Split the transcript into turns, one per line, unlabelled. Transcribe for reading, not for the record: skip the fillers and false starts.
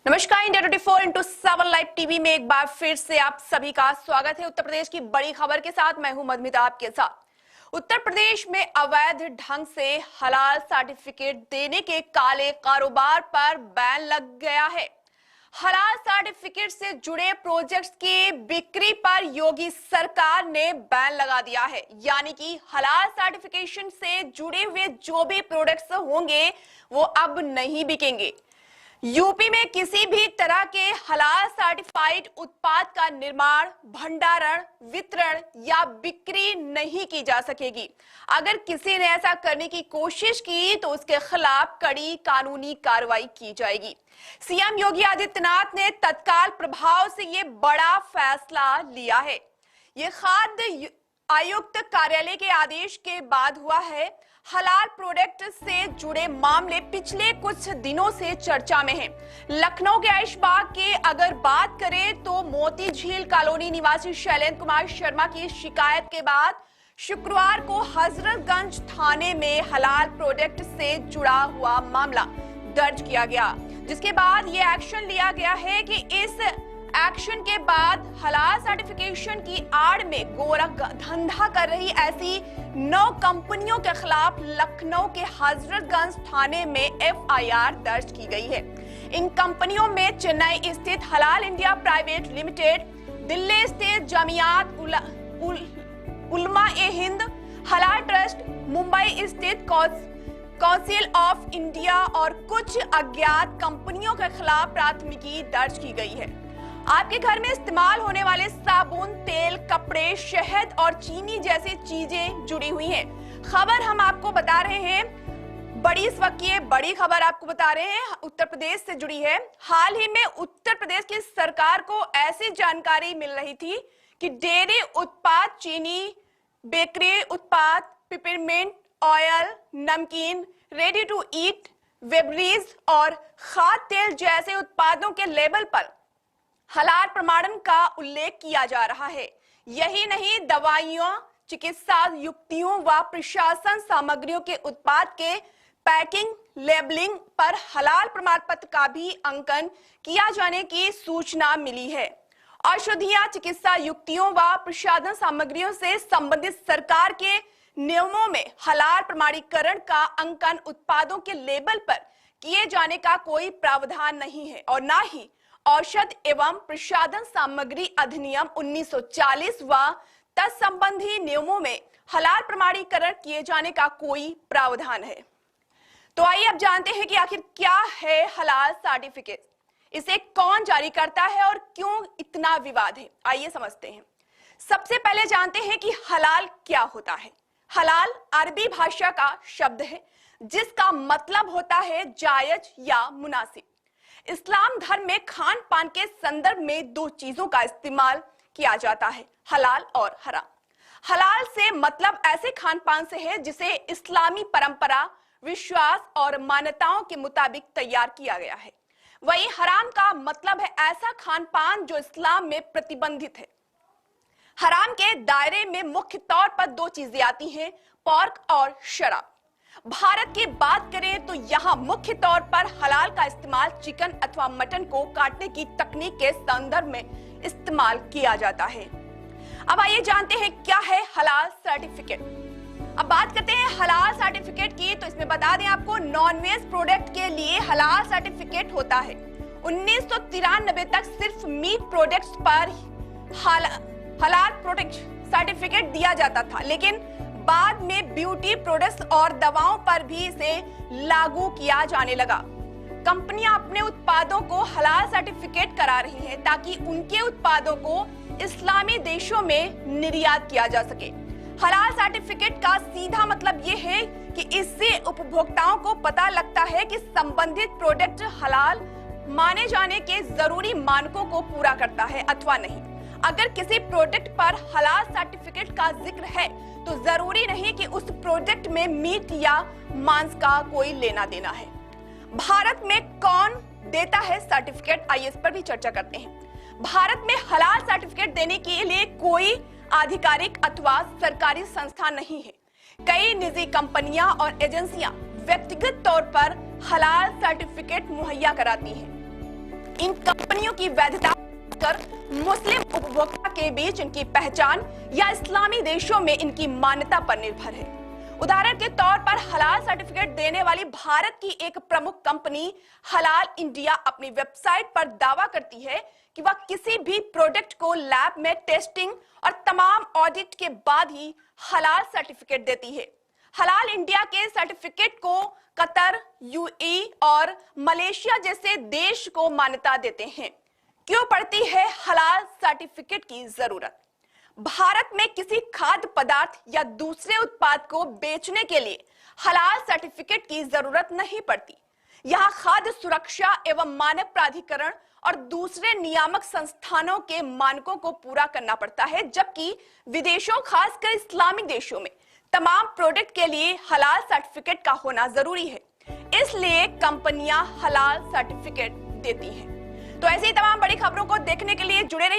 नमस्कार, India 24/7 live TV में एक बार फिर से आप सभी का स्वागत है। उत्तर प्रदेश की बड़ी खबर के साथ मैं हूं मधुमिता आपके साथ। उत्तर प्रदेश में अवैध ढंग से हलाल सर्टिफिकेट देने के काले कारोबार पर बैन लग गया है। हलाल सर्टिफिकेट से जुड़े प्रोजेक्ट्स की बिक्री पर योगी सरकार ने बैन लगा दिया है, यानी कि हलाल सर्टिफिकेशन से जुड़े हुए जो भी प्रोडक्ट्स होंगे वो अब नहीं बिकेंगे। यूपी में किसी भी तरह के हलाल सर्टिफाइड उत्पाद का निर्माण, भंडारण, वितरण या बिक्री नहीं की जा सकेगी। अगर किसी ने ऐसा करने की कोशिश की तो उसके खिलाफ कड़ी कानूनी कार्रवाई की जाएगी। सीएम योगी आदित्यनाथ ने तत्काल प्रभाव से ये बड़ा फैसला लिया है। ये खाद्य आयुक्त कार्यालय के आदेश के बाद हुआ है। हलाल प्रोडक्ट से जुड़े मामले पिछले कुछ दिनों से चर्चा में हैं। लखनऊ के ऐशबाग की अगर बात करें तो मोती झील कॉलोनी निवासी शैलेंद्र कुमार शर्मा की शिकायत के बाद शुक्रवार को हजरतगंज थाने में हलाल प्रोडक्ट से जुड़ा हुआ मामला दर्ज किया गया, जिसके बाद ये एक्शन लिया गया है कि इस एक्शन के बाद हलाल सर्टिफिकेशन की आड़ में गोरख धंधा कर रही ऐसी 9 कंपनियों के खिलाफ लखनऊ के हजरतगंज थाने में एफआईआर दर्ज की गई है। इन कंपनियों में चेन्नई स्थित हलाल इंडिया प्राइवेट लिमिटेड, दिल्ली स्थित जमियात उलमा ए हिंद हलाल ट्रस्ट, मुंबई स्थित काउंसिल ऑफ इंडिया और कुछ अज्ञात कंपनियों के खिलाफ प्राथमिकी दर्ज की गई है। आपके घर में इस्तेमाल होने वाले साबुन, तेल, कपड़े, शहद और चीनी जैसी चीजें जुड़ी हुई हैं। खबर हम आपको बता रहे हैं, इस वक्त की बड़ी खबर आपको बता रहे हैं, उत्तर प्रदेश से जुड़ी है। हाल ही में उत्तर प्रदेश की सरकार को ऐसी जानकारी मिल रही थी कि डेयरी उत्पाद, चीनी, बेकरी उत्पाद, पिपरमिंट ऑयल, नमकीन, रेडी टू ईट, बेवरेज और खाद्य तेल जैसे उत्पादों के लेबल पर हलाल प्रमाणन का उल्लेख किया जा रहा है। यही नहीं, दवाइयों, चिकित्सा युक्तियों व प्रशासन सामग्रियों के उत्पाद के पैकिंग, लेबलिंग पर हलाल प्रमाण पत्र का भी अंकन किया जाने की सूचना मिली है। औषधियां, चिकित्सा युक्तियों व प्रसाधन सामग्रियों से संबंधित सरकार के नियमों में हलाल प्रमाणीकरण का अंकन उत्पादों के लेबल पर किए जाने का कोई प्रावधान नहीं है और न ही औषध एवं प्रसाधन सामग्री अधिनियम 1940 व तत्संबंधी नियमों में हलाल प्रमाणीकरण किए जाने का कोई प्रावधान है। तो आइए अब जानते हैं कि आखिर क्या है हलाल सर्टिफिकेट, इसे कौन जारी करता है और क्यों इतना विवाद है। आइए समझते हैं। सबसे पहले जानते हैं कि हलाल क्या होता है। हलाल अरबी भाषा का शब्द है जिसका मतलब होता है जायज या मुनासिब। इस्लाम धर्म में खान पान के संदर्भ में 2 चीजों का इस्तेमाल किया जाता है, हलाल और हराम। हलाल से मतलब ऐसे खान पान से है जिसे इस्लामी परंपरा, विश्वास और मान्यताओं के मुताबिक तैयार किया गया है। वहीं हराम का मतलब है ऐसा खान पान जो इस्लाम में प्रतिबंधित है। हराम के दायरे में मुख्य तौर पर 2 चीजें आती हैं, पोर्क और शराब। भारत की बात करें तो यहाँ मुख्य तौर पर हलाल का इस्तेमाल चिकन अथवा मटन को काटने की तकनीक के संदर्भ में इस्तेमाल किया जाता है। अब आइए जानते हैं क्या है हलाल सर्टिफिकेट। अब बात करते हैं हलाल सर्टिफिकेट की, तो इसमें बता दें आपको, नॉनवेज प्रोडक्ट के लिए हलाल सर्टिफिकेट होता है। 1993 तक सिर्फ मीट प्रोडक्ट्स पर हलाल प्रोडक्ट सर्टिफिकेट दिया जाता था, लेकिन बाद में ब्यूटी प्रोडक्ट्स और दवाओं पर भी इसे लागू किया जाने लगा। कंपनियां अपने उत्पादों को हलाल सर्टिफिकेट करा रही हैं ताकि उनके उत्पादों को इस्लामी देशों में निर्यात किया जा सके। हलाल सर्टिफिकेट का सीधा मतलब ये है कि इससे उपभोक्ताओं को पता लगता है कि संबंधित प्रोडक्ट हलाल माने जाने के जरूरी मानकों को पूरा करता है अथवा नहीं। अगर किसी प्रोडक्ट पर हलाल सर्टिफिकेट का जिक्र है तो जरूरी नहीं कि उस प्रोडक्ट में मीट या मांस का कोई लेना देना है। भारत में कौन देता है सर्टिफिकेट, आइए इस पर भी चर्चा करते हैं। भारत में हलाल सर्टिफिकेट देने के लिए कोई आधिकारिक अथवा सरकारी संस्था नहीं है। कई निजी कंपनियां और एजेंसियां व्यक्तिगत तौर पर हलाल सर्टिफिकेट मुहैया कराती हैं। इन कंपनियों की वैधता कर मुस्लिम उपभोक्ता के बीच इनकी पहचान या इस्लामी देशों में इनकी मान्यता पर निर्भर है। उदाहरण के तौर पर हलाल सर्टिफिकेट देने वाली भारत की एक प्रमुख कंपनी हलाल इंडिया अपनी वेबसाइट पर दावा करती है कि वह किसी भी प्रोडक्ट को लैब में टेस्टिंग और तमाम ऑडिट के बाद ही हलाल सर्टिफिकेट देती है। हलाल इंडिया के सर्टिफिकेट को कतर, यूएई और मलेशिया जैसे देश को मान्यता देते हैं। क्यों पड़ती है हलाल सर्टिफिकेट की जरूरत? भारत में किसी खाद्य पदार्थ या दूसरे उत्पाद को बेचने के लिए हलाल सर्टिफिकेट की जरूरत नहीं पड़ती। यहाँ खाद्य सुरक्षा एवं मानक प्राधिकरण और दूसरे नियामक संस्थानों के मानकों को पूरा करना पड़ता है, जबकि विदेशों, खासकर इस्लामिक देशों में तमाम प्रोडक्ट के लिए हलाल सर्टिफिकेट का होना जरूरी है। इसलिए कंपनियां हलाल सर्टिफिकेट देती हैं। तो ऐसी तमाम बड़ी खबरों को देखने के लिए जुड़े रहिए।